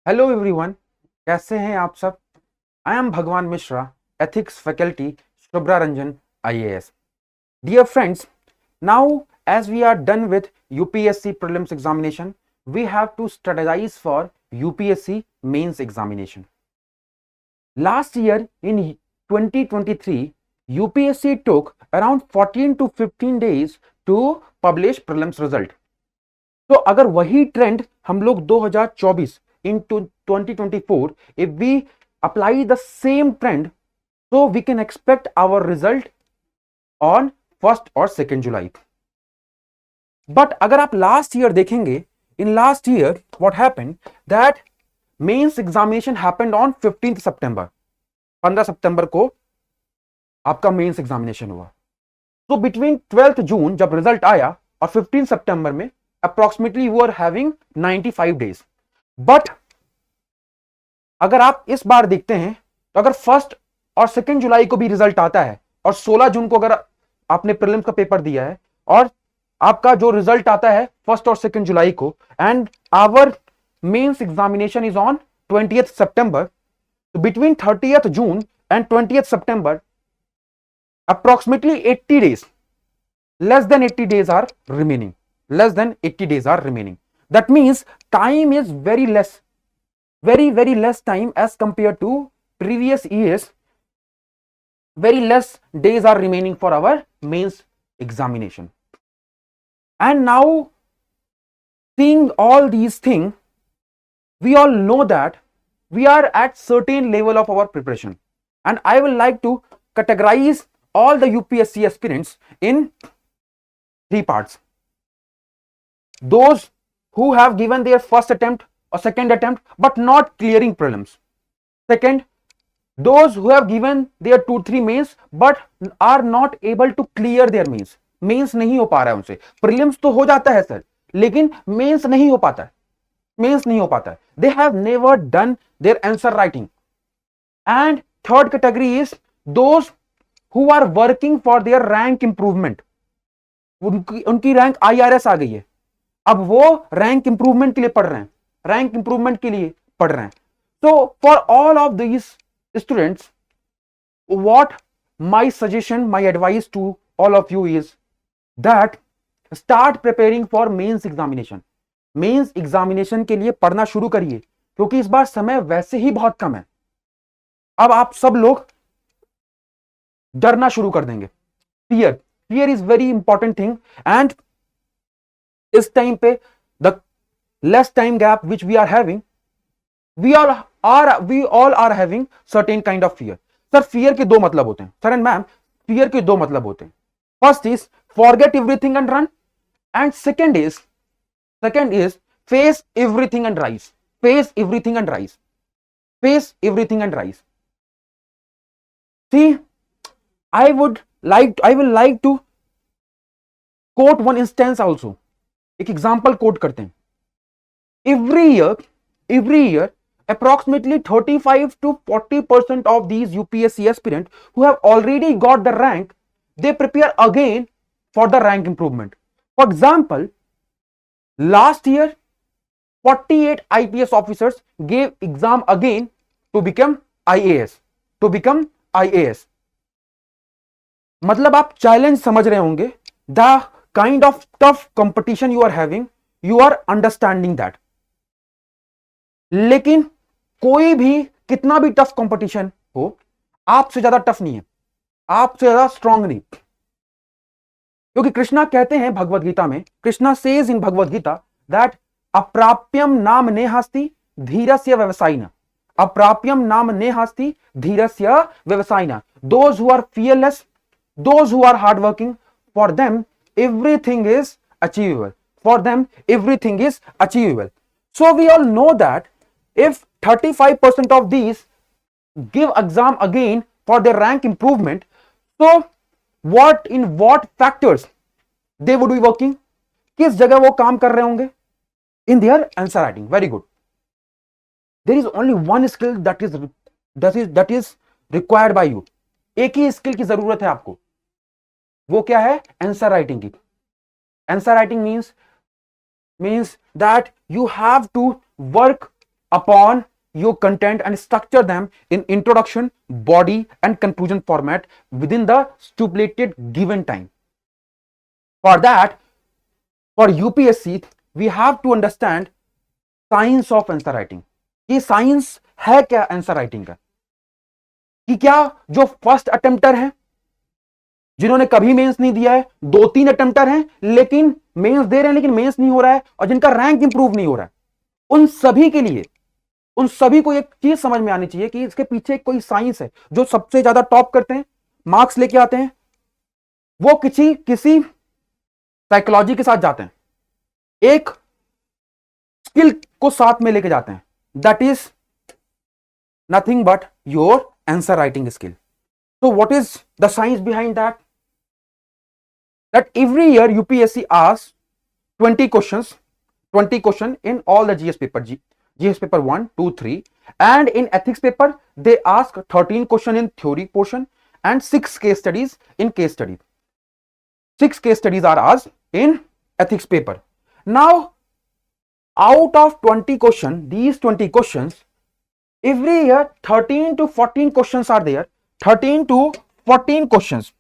Hello everyone, कैसे हैं आप सब। I am Bhagwan Mishra, ethics faculty, Shubhra Ranjan IAS। Dear friends, now as we are done with UPSC prelims examination, we have to strategize for UPSC mains examination. Last year in 2023, UPSC took around 14 to 15 days to publish prelims result. तो अगर वही trend हम लोग 2024 into 2024, if we apply the same trend, so we can expect our result on 1st or 2nd July. But अगर आप last year देखेंगे, in last year what happened that mains examination happened on 15th September. 15 सितंबर को आपका mains examination हुआ। तो between 12th जून जब result आया और 15 सितंबर में approximately you are having 95 days. But अगर आप इस बार देखते हैं तो अगर 1st और 2nd जुलाई को भी रिजल्ट आता है और 16 जून को अगर आपने प्रीलिम्स का पेपर दिया है और आपका जो रिजल्ट आता है 1st और 2nd जुलाई को, and our mains examination is on 20th September, तो between 30th June and 20th September approximately 80 days, less than 80 days are remaining. Less than 80 days are remaining. That means time is very less, very less time as compared to previous years. Very less days are remaining for our mains examination. And now, seeing all these things, we all know that we are at certain level of our preparation, and I will like to categorize all the UPSC aspirants in 3 parts. Those who have given their first attempt or second attempt but not clearing prelims. Second, those who have given their 2-3 mains but are not able to clear their mains. Mains नहीं हो पा रहा है उनसे। Prelims तो हो जाता है सर, लेकिन मेंस नहीं हो पाता है। मेंस नहीं हो पाता है। They have never done their answer writing. And third category is those who are working for their rank improvement. उनकी रैंक IRS आ गई है, अब वो रैंक इंप्रूवमेंट के लिए पढ़ रहे हैं, रैंक इंप्रूवमेंट के लिए पढ़ रहे हैं। तो for all of these students, what my suggestion, my advice to all of you is that start preparing for mains examination. Mains examination के लिए पढ़ना शुरू करिए, क्योंकि इस बार समय वैसे ही बहुत कम है। अब आप सब लोग डरना शुरू कर देंगे। Fear is very important thing, and इस टाइम पे the less time gap which we are having, we all are having certain kind of fear. Sir fear के 2 मतलब होते हैं सर एंड मैम, फियर के 2 मतलब होते हैं। First is forget everything and run, and second is face everything and rise. Face everything and rise. Face everything and rise. See, I will like to quote one instance also. एक example coat करते हैं। every year approximately 35 to 40% of these UPSC aspirants who have already got the rank, they prepare again for the rank improvement. For example, last year 48 IPS officers gave exam again to become IAS. मतलब आप challenge समझ रहे होंगे, the kind of tough competition you are having, you are understanding that. लेकिन कोई भी कितना भी टफ कंपटीशन हो, आपसे ज्यादा टफ नहीं है, आपसे ज्यादा स्ट्रांग नहीं। क्योंकि कृष्णा कहते हैं भगवद गीता में, Krishna says in Bhagavad Gita that अप्राप्यम नाम नेहास्ति धीरस्य व्यवसायिना। अप्राप्यम नाम नेहास्ति धीरस्य व्यवसायिना। Those who are fearless, those who are hardworking, for them everything is achievable. For them everything is achievable. So we all know that if 35% of these give exam again for their rank improvement, so in what factors they would be working? किस जगह वो काम कर रहे होंगे? In their answer writing. Very good. There is only one skill that is required by you. एक ही skill की जरूरत है आपको, वो क्या है? आंसर राइटिंग की। Answer writing means that you have to work upon your content and structure them in introduction, body and conclusion format within the stipulated given time. For that, for UPSC, we have to understand science of answer writing. कि science है क्या answer writing का, कि क्या जो first अटेम्प्टर है, जिन्होंने कभी मेंस नहीं दिया है, 2-3 अटेम्प्टर हैं लेकिन मेंस दे रहे हैं लेकिन मेंस नहीं हो रहा है, और जिनका रैंक इंप्रूव नहीं हो रहा है, उन सभी के लिए, उन सभी को एक चीज समझ में आनी चाहिए कि इसके पीछे कोई साइंस है. जो सबसे ज्यादा टॉप करते हैं, मार्क्स लेके आते हैं, वो किसी साइकोलॉजी के साथ जाते हैं, एक स्किल को साथ में लेके जाते हैं. That is nothing but your answer writing skill. So what is the science behind that? That every year UPSC asks 20 questions in all the GS paper, GS paper 1, 2, 3, and in ethics paper they ask 13 questions in theory portion and 6 case studies in case study. 6 case studies are asked in ethics paper. Now, out of 20 questions, these 20 questions, every year 13 to 14 questions are there. 13 to 14 questions,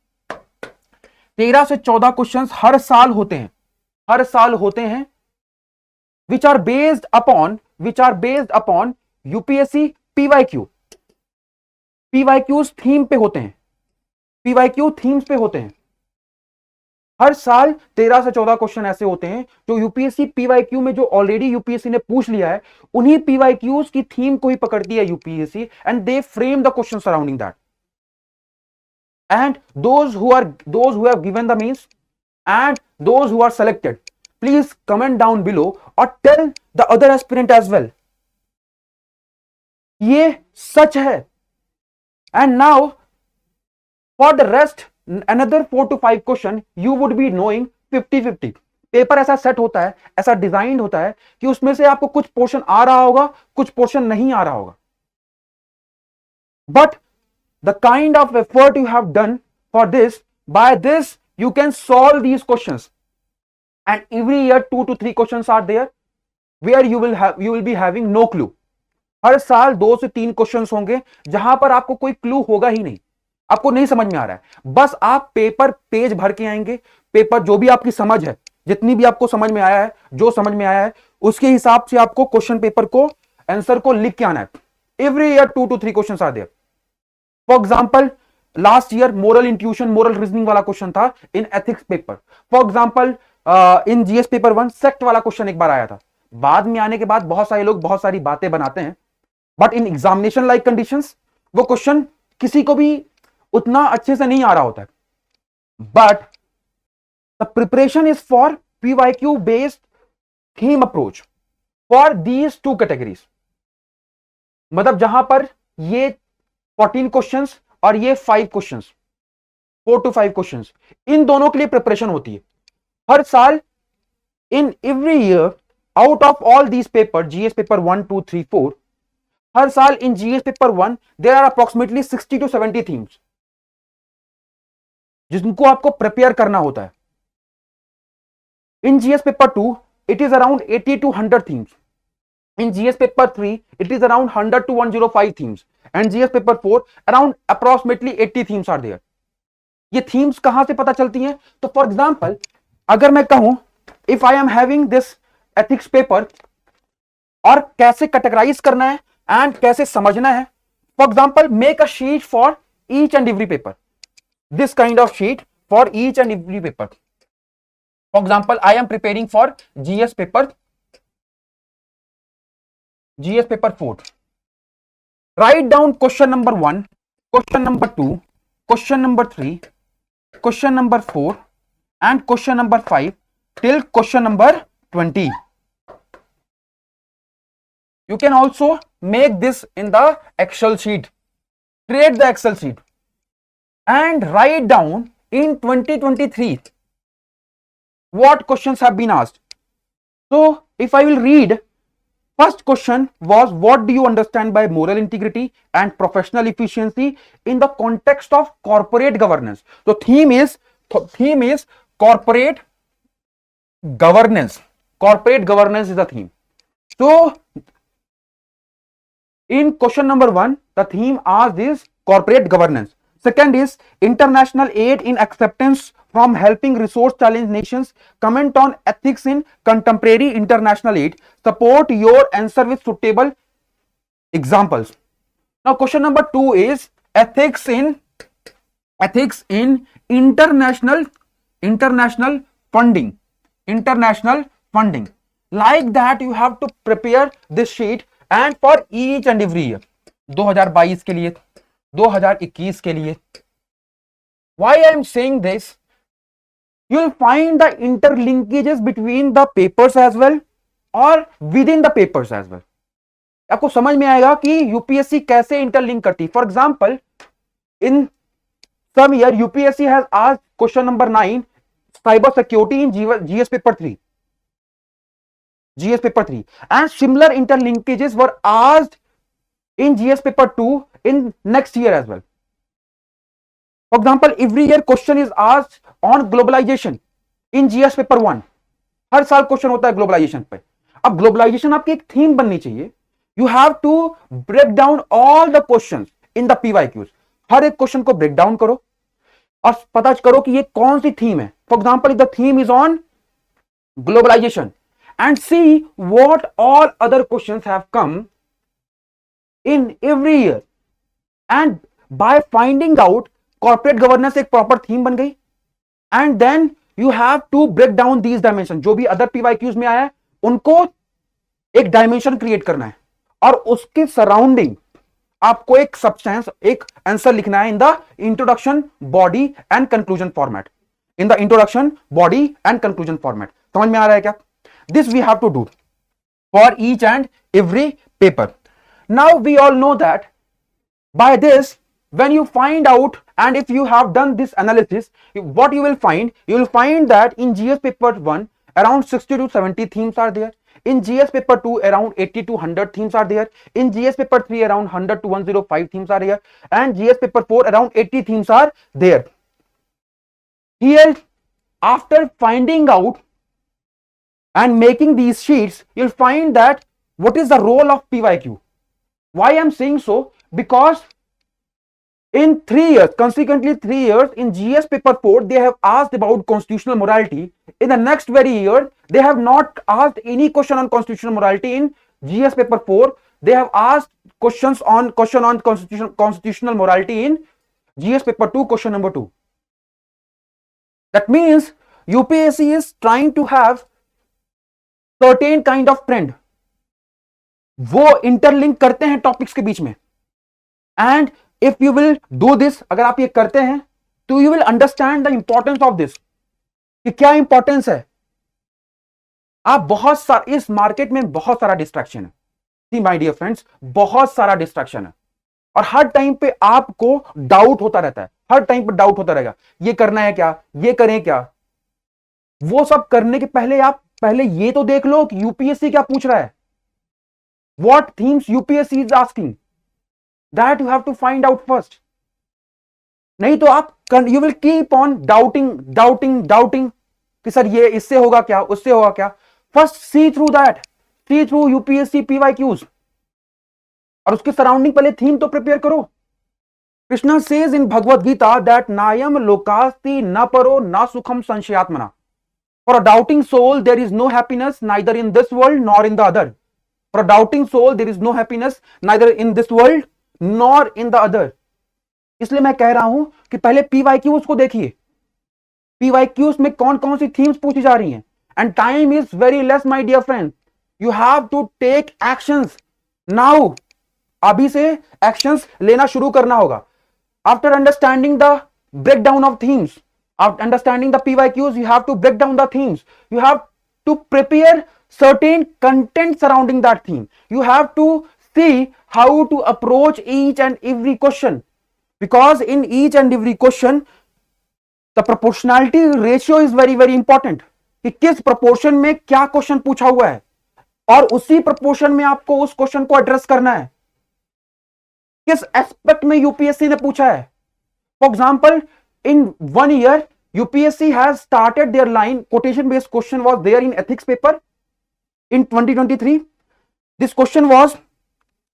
13 से 14 questions हर साल होते हैं, which are based upon UPSC PYQ. PYQs theme पे होते हैं, PYQ themes पे होते हैं. हर साल 13 से 14 क्वेश्चन ऐसे होते हैं जो यूपीएससी पीवाईक्यू में, जो ऑलरेडी यूपीएससी ने पूछ लिया है, उन्हीं पीवाईक्यूज की थीम को ही पकड़ती है UPSC, and they frame the question surrounding that. And those who have given the means and those who are selected, please comment down below or tell the other aspirant as well. ये सच है. And now for the rest, another 4 to 5 question you would be knowing 50-50. Paper ऐसा set होता है, ऐसा design होता है कि उसमें से आपको कुछ पोर्शन आ रहा होगा, कुछ पोर्शन नहीं आ रहा होगा. But the kind of effort you have done for this, by this you can solve these questions, and every year 2 to 3 questions are there where you will be having no clue. हर साल 2 से 3 questions होंगे जहां पर आपको कोई clue होगा ही नहीं, आपको नहीं समझ में आ रहा है. बस आप पेज भर के आएंगे, पेपर जो भी आपकी समझ है, जितनी भी आपको समझ में आया है, जो समझ में आया है उसके हिसाब से आपको क्वेश्चन पेपर को, आंसर को लिख के आना है. Every year 2 to 3 questions are there. For example, last year moral intuition, moral reasoning वाला क्वेश्चन था in ethics paper. For example in GS paper 1 sect वाला क्वेश्चन एक बार आया था. बाद में आने के बाद बहुत सारे लोग बहुत सारी बातें बनाते हैं, but in examination like conditions वो क्वेश्चन किसी को भी उतना अच्छे से नहीं आ रहा होता है. But the preparation is for PYQ based theme approach for these 2 categories. मतलब जहां पर ये 14 क्वेश्चंस और ये 5 क्वेश्चंस, 4 to 5 क्वेश्चंस, इन दोनों के लिए प्रिपरेशन होती है हर साल. In every year out of all these paper, GS paper 1, 2, 3, 4, हर साल in GS paper 1 there are approximately 60 to 70 themes जिनको आपको प्रिपेयर करना होता है. In GS paper 2 it is around 80 to 100 themes. In GS paper 3, it is around 100 to 105 themes, and GS paper 4 around approximately 80 themes are there. ये themes कहां से पता चलती हैं? तो for example, अगर मैं कहूं, if I am having this ethics paper, और कैसे categorize करना है and कैसे समझना है. For example, make a sheet for each and every paper. This kind of sheet for each and every paper. For example, I am preparing for GS paper 4. Write down question number 1, question number 2, question number 3, question number 4 and question number 5 till question number 20. You can also make this in the Excel sheet. Create the Excel sheet and write down in 2023 what questions have been asked. So if I will read, first question was, what do you understand by moral integrity and professional efficiency in the context of corporate governance? So theme is corporate governance. Corporate governance is the theme. So In question number 1, the theme asked is corporate governance. Second is international aid in acceptance from helping resource challenged nations. Comment on ethics in contemporary international aid. Support your answer with suitable examples. Now question number 2 is ethics in international funding. International funding. Like that you have to prepare this sheet and for each and every year. 2022 के लिए, 2021 के लिए. Why I am saying this? You will find the interlinkages between the papers as well or within the papers as well. आपको समझ में आएगा कि UPSC कैसे इंटरलिंक करती. For example, in some year UPSC has asked question number 9 cyber security in GS paper 3. GS paper 3 and similar interlinkages were asked in GS paper 2 in next year as well. For example, every year question is asked on globalization in GS paper 1. हर साल question होता है globalisation पे. अब globalisation आपकी एक theme बननी चाहिए. You have to break down all the questions in the PYQs. हर एक क्वेश्चन को ब्रेक डाउन करो और पता करो कि ये कौन सी थीम है. For example, the theme is on globalization and see what all other questions have come in every year, and by finding out corporate governance एक proper theme बन गई, and then you have to break down these dimensions. जो भी other PYQs में आया है उनको एक dimension create करना है और उसके surrounding आपको एक substance, एक आंसर लिखना है in the introduction, body and conclusion format. In the introduction, body and conclusion format. समझ में आ रहा है क्या? This we have to do for each and every paper. Now we all know that by this, when you find out and if you have done this analysis, what you will find that in GS paper 1 around 60 to 70 themes are there. In GS paper 2 around 80 to 100 themes are there. In GS paper 3 around 100 to 105 themes are here, and GS paper 4 around 80 themes are there. Here, after finding out and making these sheets, you'll find that what is the role of PYQ. Why I'm saying so? Because in 3 years, consequently 3 years, in GS paper 4, they have asked about constitutional morality. In the next very year, they have not asked any question on constitutional morality. In GS paper 4, they have asked question on constitutional morality in GS paper 2, question number 2. That means UPSC is trying to have certain kind of trend. वो interlink करते हैं topics के बीच में. And if you will do this, अगर आप ये करते हैं तो you will understand the importance of this, कि क्या इंपॉर्टेंस है. आप बहुत सारा, इस मार्केट में बहुत सारा डिस्ट्रैक्शन है. सी माय डियर फ्रेंड्स, बहुत सारा डिस्ट्रैक्शन है और हर टाइम पे आपको डाउट होता रहता है. हर टाइम पे डाउट होता रहेगा, ये करना है क्या, ये करें क्या. वो सब करने के पहले आप पहले ये तो देख लो कि यूपीएससी क्या पूछ रहा है. What themes UPSC is asking, that you have to find out first. नहीं तो आप you will keep on doubting कि सर ये इससे होगा क्या, उससे होगा क्या. First see through that, see through UPSC PYQs और उसके सराउंडिंग पहले थीम तो प्रिपेयर करो. Krishna says in Bhagavad Gita that नायम लोकास्ति न परो न सुखम संशयात्मना. For a doubting soul, there is no happiness neither in this world nor in the other. For a doubting soul, there is no happiness neither in this world nor in the other. इसलिए मैं कह रहा हूं कि पहले PYQs को देखिए. PYQs में कौन कौन सी थीम्स पूछी जा रही हैं. And time is very less, my dear friend. You have to take actions now. अभी से actions लेना शुरू करना होगा. After understanding the breakdown of themes, after understanding the PYQs, you have to break down the themes. You have to prepare certain content surrounding that theme. You have to see how to approach each and every question, because in each and every question the proportionality ratio is very very important. कि किस proportion में क्या question पूछा हुआ है और उसी proportion में आपको उस question को address करना है. किस aspect में UPSC ने पूछा है. For example, in 1 year UPSC has started their line quotation based question was there in ethics paper in 2023. This question was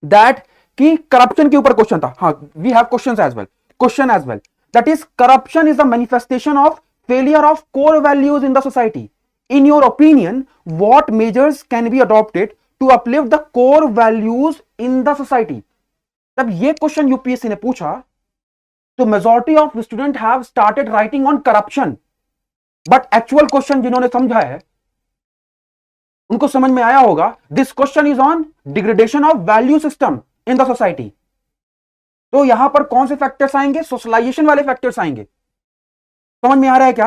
that कि करप्शन के ऊपर क्वेश्चन था. हाँ, we have questions as well, question as well, that is corruption is the manifestation of failure of core values in the society. In your opinion, what measures can be adopted to uplift the core values in the society? जब ये question UPSC ने पूछा तो majority of student have started writing on corruption, but actual question जिन्होंने समझा है उनको समझ में आया होगा, this question is on degradation of value system in the society. तो यहां पर कौन से फैक्टर्स आएंगे? सोशलाइजेशन वाले फैक्टर्स आएंगे. समझ में आ रहा है क्या?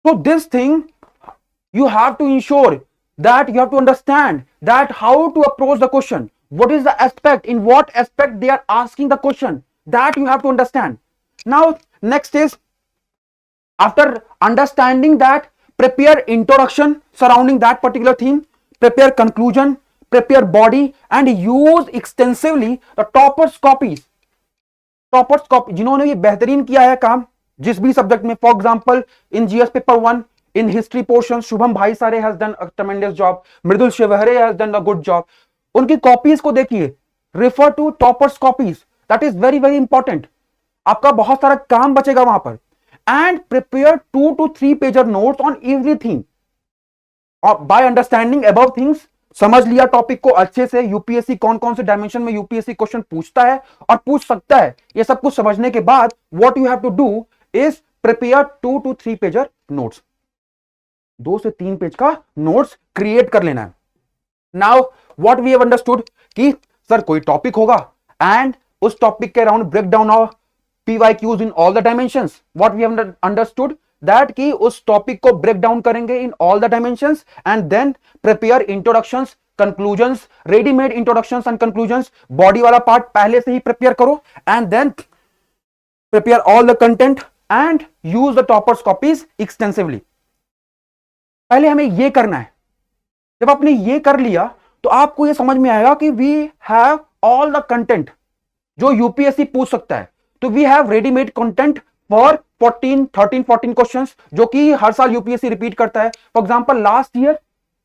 So this thing you have to ensure that you have to understand that how to approach the question, what is the aspect, in what aspect they are asking the question, that you have to understand. Now next is, after understanding that, prepare introduction surrounding that particular theme, prepare conclusion, prepare body, and use extensively the toppers copies. Toppers copy जिन्होंने ये बेहतरीन किया है काम जिस भी subject में, for example in GS paper 1 in history portion, Shubham भाई सारे has done a tremendous job, Mridul Shivhare has done a good job. उनकी कॉपीज को देखिए, refer to toppers copies, that is very very important. आपका बहुत सारा काम बचेगा वहां पर. And prepare 2 to 3 pager notes on everything. By understanding above things, समझ लिया टॉपिक को अच्छे से, यूपीएससी कौन कौन से डायमेंशन में यूपीएससी क्वेश्चन पूछता है और पूछ सकता है, ये सब कुछ समझने के बाद what you have to do is prepare 2 to 3 pager notes. 2 से 3 पेज का नोट्स क्रिएट कर लेना है. Now what we have understood कि सर कोई टॉपिक होगा एंड उस टॉपिक के around break down of PYQs in all the dimensions. What we have understood that कि उस टॉपिक को ब्रेक डाउन करेंगे in all the dimensions and then prepare introductions, conclusions, ready-made introductions and conclusions. Body वाला part पहले से ही prepare करो and then prepare all the content and use the toppers copies extensively. पहले हमें ये करना है. जब आपने ये कर लिया तो आपको ये समझ में आएगा कि we have all the content जो यूपीएससी पूछ सकता है. तो we have readymade content for 13-14 questions जो कि हर साल यूपीएससी रिपीट करता है. For example last year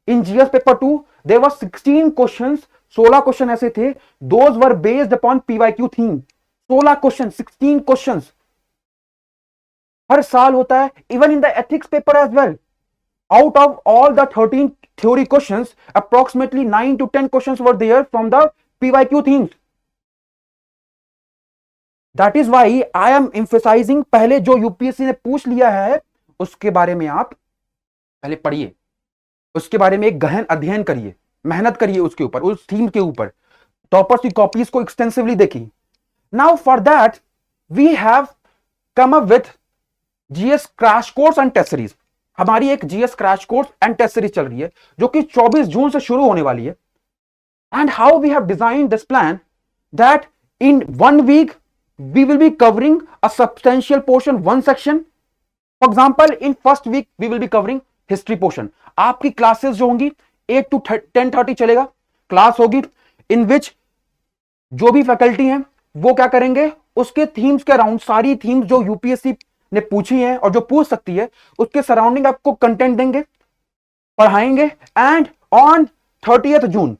in GS paper 2 there were 16 questions, 16 question ऐसे थे, those were based upon PYQ theme. 16 question, 16 questions हर साल होता है. Even in the ethics paper as well, out of all the 13 theory questions approximately 9 to 10 questions were there from the PYQ themes. That is why I am emphasizing, पहले जो UPSC ने पूछ लिया है उसके बारे में आप पहले पढ़िए, उसके बारे में एक गहन अध्ययन करिए, मेहनत करिए उसके ऊपर, उस थीम के ऊपर, टॉपर्स की कॉपीज को एक्सटेंसिवली देखिए. Now for that we have come up with GS crash course and test series. हमारी एक GS crash course and test series चल रही है जो कि 24 जून से शुरू होने वाली है. And how we have design this plan that in 1 week we will be covering a substantial portion, one section. For example, in first week we will be covering history portion. आपकी क्लासेस जो होंगी 8 to 10:30 चलेगा, class होगी इन विच जो भी faculty हैं वो क्या करेंगे, उसके थीम्स के अराउंड, सारी थीम्स जो यूपीएससी ने पूछी हैं और जो पूछ सकती है उसके सराउंडिंग आपको कंटेंट देंगे, पढ़ाएंगे. And on 30th June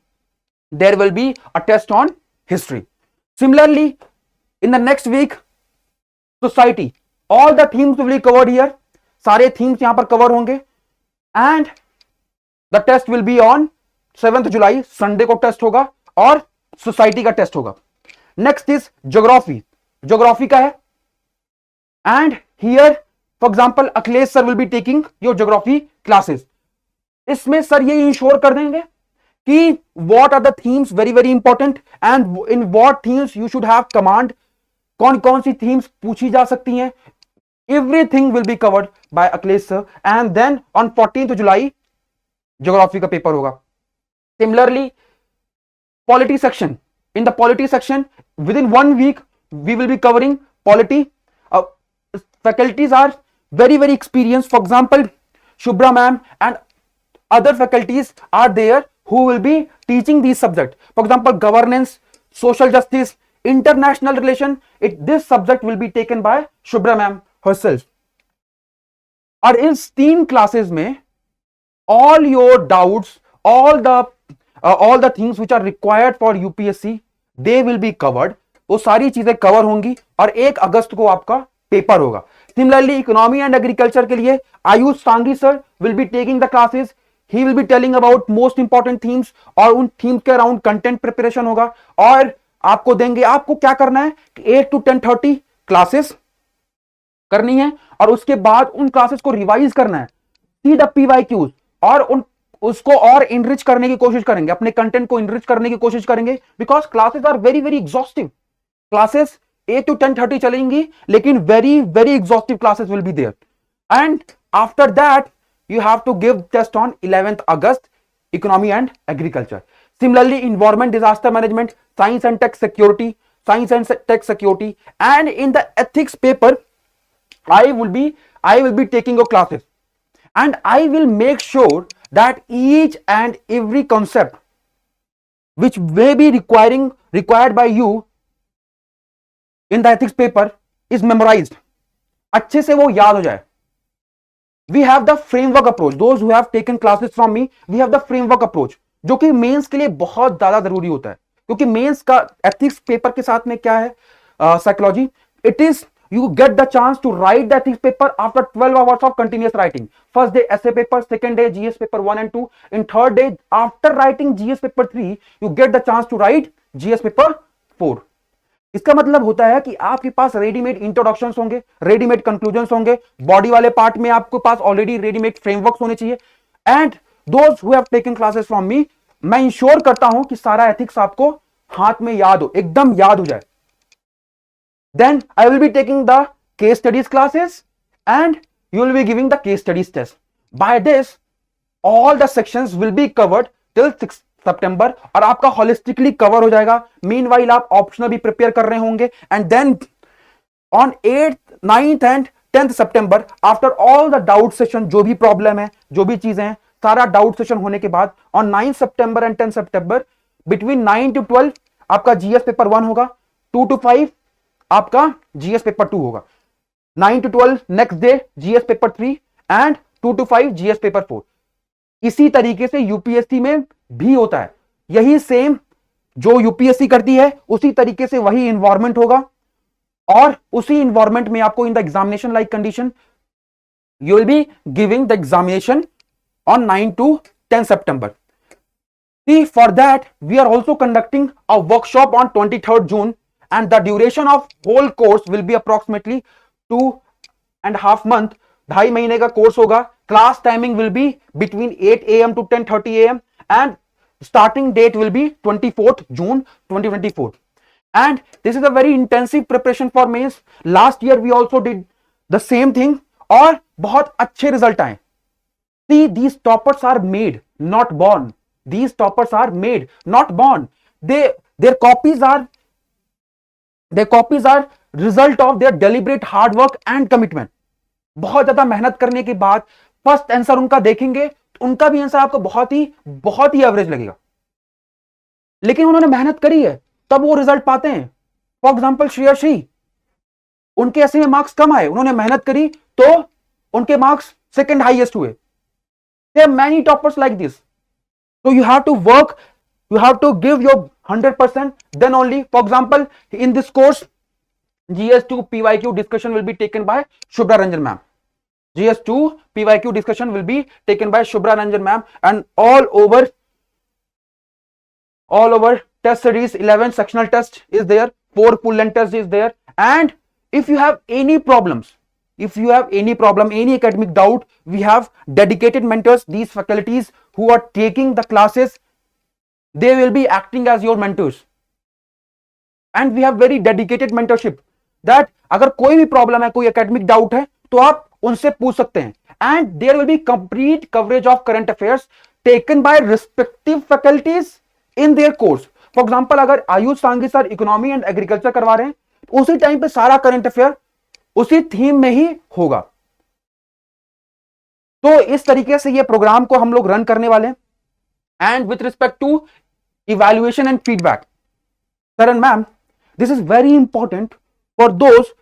there will be a test on history. Similarly, in the next week society, all the themes will be covered here. सारे themes यहां पर कवर होंगे and the test will be on 7th July, Sunday को test होगा और society का test होगा. Next is geography. Geography का है and here for example Akhilesh sir will be taking your geography classes. इसमें सर ये इंश्योर कर देंगे कि what are the themes very very important and in what themes you should have command, कौन कौन सी themes पूछी जा सकती हैं. Everything will be covered by Akhilesh sir and then on 14th July geography का पेपर होगा. Similarly polity section, in the polity section within 1 week we will be covering polity. Faculties are very very experience. For example Shubhra ma'am and other faculties are there who will be teaching these subject. For example, governance, social justice, international relation, this subject will be taken by Shubhra ma'am herself. और इस 3 classes में all your doubts, all the things which are required for UPSC, they will be covered, वो सारी चीजें cover होंगी और 1 अगस्त को आपका पेपर होगा। सिमिलरली इकोनॉमी एंड एग्रीकल्चर के लिए आयुष सांगी sir will be taking the classes, he will be telling about most important themes और उन थीम के अराउंड कंटेंट प्रिपरेशन होगा और आपको देंगे। आपको क्या करना है, 8 to 10:30 क्लासेस करनी है और उसके बाद उन क्लासेस को रिवाइज करना है, सी द PYQs और उसको और इनरिच करने की कोशिश करेंगे, अपने कंटेंट को इनरिच करने की कोशिश करेंगे, because classes are very very exhaustive. Classes 8 to 10:30 चलेंगी, लेकिन very very exhaustive classes will be there. And after that you have to give test on 11th August, economy and agriculture. Similarly, environment, disaster management, science and tech security, and in the ethics paper, I will be taking your classes, and I will make sure that each and every concept which may be required by you in the ethics paper is memorized, अच्छे से वो याद हो जाए। We have the framework approach. Those who have taken classes from me, we have the framework approach, जो कि mains के लिए बहुत ज्यादा जरूरी होता है, क्योंकि मेंस का एथिक्स पेपर के साथ में क्या है, psychology, it is you get the chance to write the ethics paper after 12 hours of continuous writing. First day essay paper, second day GS paper 1 and 2, in third day after writing GS paper 3 you get the chance to write GS paper 4. इसका मतलब होता है कि आपके पास readymade introductions होंगे, readymade conclusions होंगे, body वाले part में आपके पास ऑलरेडी रेडीमेड फ्रेमवर्क्स होने चाहिए। And those who have taken classes from me, मैं इंश्योर करता हूं कि सारा एथिक्स आपको हाथ में याद हो, एकदम याद हो जाए। Then I will be taking the case studies classes and you will be giving the case studies test. By this all the sections will be covered till 6 September और आपका होलिस्टिकली कवर हो जाएगा। मीनवाइल आप optional भी prepare कर रहे होंगे and then on 8th, 9th and 10th September after all the doubt session, जो भी प्रॉब्लम है, जो भी चीजें हैं, सारा डाउट सेशन होने के बाद on 9th September and 10th September between 9 to 12 आपका जीएस पेपर 1 होगा, 2 to 5 आपका जीएस पेपर 2 होगा, 9 to 12 next day GS paper 3 and 2 to 5 GS paper 4। इसी तरीके से यूपीएससी में भी होता है, यही सेम जो यूपीएससी करती है उसी तरीके से वही इन्वायरमेंट होगा और उसी इन्वायरमेंट में आपको in the examination like condition you will be giving the examination on 9 to 10 September. See, for that we are also conducting a workshop on 23rd June and the duration of whole course will be approximately 2.5 month, 2.5 महीने का course होगा। Class timing will be between 8 AM to 10:30 AM and starting date will be 24th June 2024 and this is a very intensive preparation for mains. Last year we also did the same thing और बहुत अच्छे result आए। See, these toppers are made, not born. These toppers are made, not born. Their copies are result of their deliberate hard work and commitment. बहुत ज्यादा मेहनत करने के बाद फर्स्ट आंसर उनका देखेंगे, उनका भी आंसर आपको बहुत ही एवरेज लगेगा, लेकिन उन्होंने मेहनत करी है तब वो रिजल्ट पाते हैं। फॉर एग्जाम्पल श्रेयसी, उनके ऐसे में मार्क्स कम आए, उन्होंने मेहनत करी तो उनके मार्क्स सेकंड हाईएस्ट हुए। There are many toppers like this. So you have to work, you have to give your 100%, then only, for example, in this course, GS2 PYQ discussion will be taken by Shubhra Ranjan ma'am. GS2 PYQ discussion will be taken by Shubhra Ranjan ma'am and all over test series, 11 sectional test is there, 4 full length test is there, and if you have any problems, any academic doubt, we have dedicated mentors, these faculties who are taking the classes, they will be acting as your mentors and we have very dedicated mentorship that अगर कोई भी problem है, कोई academic doubt है तो आप उनसे पूछ सकते हैं and there will be complete coverage of current affairs taken by respective faculties in their course. For example, अगर आयुष सांगी सर इकोनॉमी एंड एग्रीकल्चर करवा रहे हैं उसी टाइम पे सारा करंट अफेयर उसी थीम में ही होगा। तो इस तरीके से ये प्रोग्राम को हम लोग रन करने वाले हैं। And with respect to evaluation and feedback, sir and ma'am, this is very important for those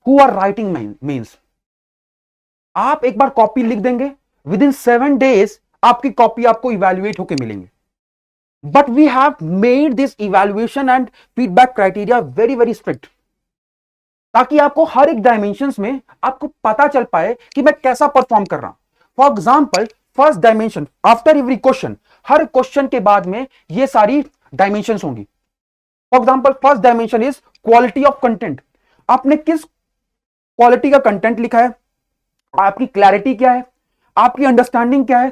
who are writing mains. आप एक बार कॉपी लिख देंगे, विद इन 7 days आपकी कॉपी आपको इवैल्यूएट होकर मिलेंगे। but we have made this evaluation and feedback criteria very very strict, ताकि आपको हर एक डायमेंशंस में आपको पता चल पाए कि मैं कैसा परफॉर्म कर रहा हूं. For example, first dimension, after every question, her question के बाद में ये सारी डायमेंशंस होंगी. For example, first dimension is quality of content. आपने किस क्वालिटी का कंटेंट लिखा है, आपकी क्लैरिटी क्या है, आपकी अंडरस्टैंडिंग क्या है,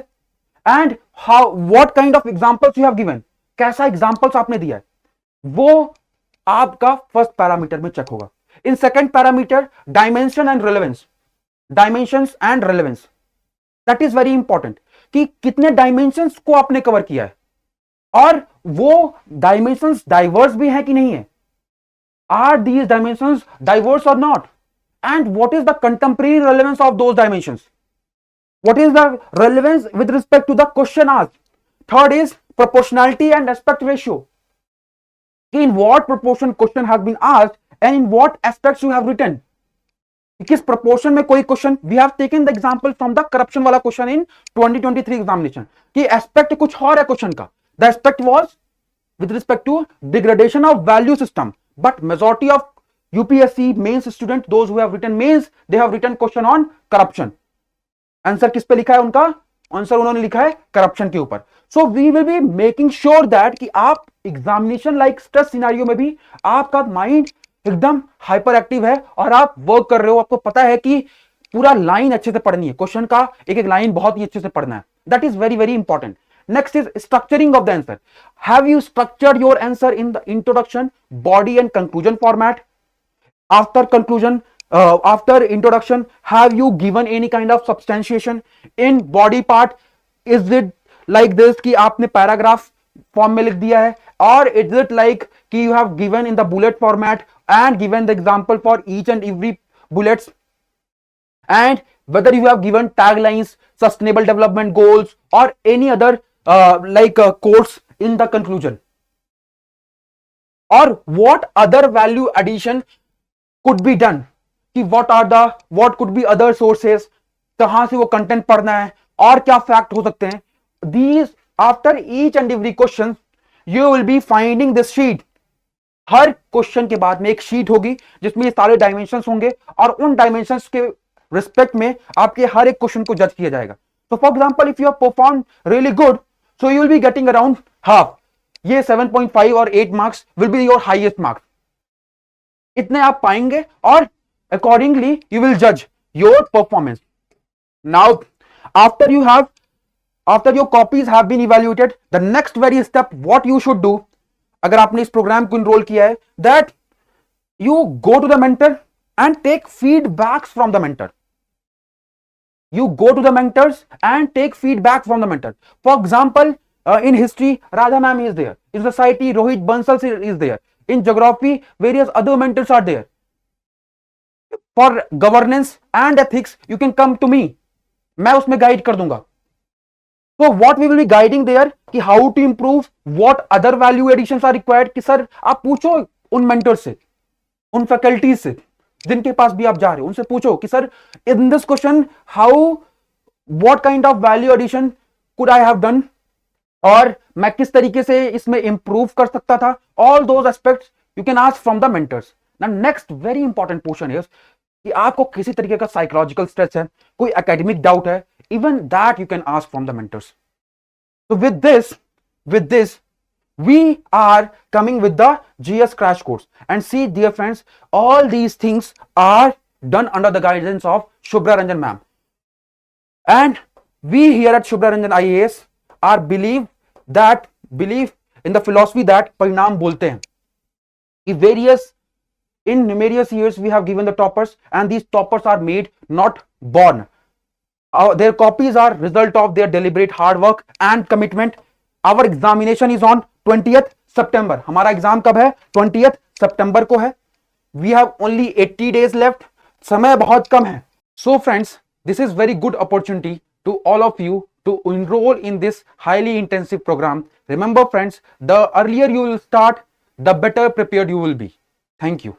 and how what kind of examples you have given, कैसा एग्जांपल्स आपने दिया है, वो आपका फर्स्ट पैरामीटर में चेक होगा. In second parameter, dimension and relevance, dimensions and relevance, that is very important कि कितने डायमेंशंस को आपने कवर किया है और वो डायमेंशंस डाइवर्स भी है कि नहीं है. आर दीज डायमेंशंस डाइवर्स और not, and what is the contemporary relevance of those dimensions, what is the relevance with respect to the question asked. Third is proportionality and aspect ratio, in what proportion question has been asked and in what aspects you have written, किस proportion में कोई question. We have taken the example from the corruption वाला question in 2023 examination कि aspect कुछ और है question का. The aspect was with respect to degradation of value system, but majority of UPSC mains student, those who have written mains, they have written question on corruption. Answer किस पे लिखा है उनका? आंसर उन्होंने लिखा है करप्शन के ऊपर. So we will be making sure that कि आप एग्जामिनेशन लाइक स्ट्रेस सिनेरियो में भी आपका माइंड एकदम हाइपर एक्टिव है और आप वर्क कर रहे हो. आपको पता है कि पूरा लाइन अच्छे से पढ़नी है, क्वेश्चन का एक एक लाइन बहुत ही अच्छे से पढ़ना है. That is very very important. Next is structuring of the answer. Have you structured your answer in the introduction, body and conclusion format? After conclusion, after introduction, have you given any kind of substantiation? In body part, is it like this कि आपने paragraph form में लिख दिया है, or is it like कि you have given in the bullet format and given the example for each and every bullets, and whether you have given taglines, sustainable development goals or any other quotes in the conclusion, or what other value addition could be done, कि what could be other sources, कहां से वो content पढ़ना है और क्या fact हो सकते हैं. These after each and every question you will be finding this sheet. Her question के बाद में एक शीट होगी जिसमें ये सारे डायमेंशंस होंगे और उन डायमेंशंस के रिस्पेक्ट में आपके हर एक क्वेश्चन को जज किया जाएगा. So for example, if you have performed really good, so you will be getting around half. ये 7.5 और 8 marks will be your highest marks. इतने आप पाएंगे और accordingly you will judge your performance. Now after your copies have been evaluated, the next very step what you should do, अगर आपने इस programme को इनरोल किया है, that you go to the mentor and take feedbacks from the mentor. You go to the mentors and take feedback from the mentor. For example, in history, Radha ma'am is there. In society, Rohit Bansal is there. In geography, various other mentors are there. For governance and ethics, you can come to me. मैं उसमें guide कर दूंगा. So what we will be guiding there कि how to improve, what other value additions are required. कि sir आप पूछो उन mentors से, उन faculties से जिनके पास भी आप जा रहे हो, उनसे पूछो कि sir in this question how what kind of value addition could I have done, और मैं किस तरीके से इसमें इंप्रूव कर सकता था. All those aspects you can ask from the mentors. Now next very important portion is कि आपको किसी तरीके का साइकोलॉजिकल स्ट्रेस है, कोई एकेडमिक डाउट है, even that you can ask from the mentors. So with this we are coming with the GS crash course, and see dear friends, all these things are done under the guidance of Shubhra Ranjan ma'am, and we here at Shubhra Ranjan IAS are believe in the philosophy that parinam bolte hain कि in numerous years we have given the toppers, and these toppers are made, not born. Their copies are result of their deliberate hard work and commitment. Our examination is on 20th September. हमारा exam कब है? 20th September को है. We have only 80 days left. समय बहुत कम है. So friends, this is very good opportunity to all of you to enroll in this highly intensive program. Remember friends, the earlier you will start, the better prepared you will be. Thank you.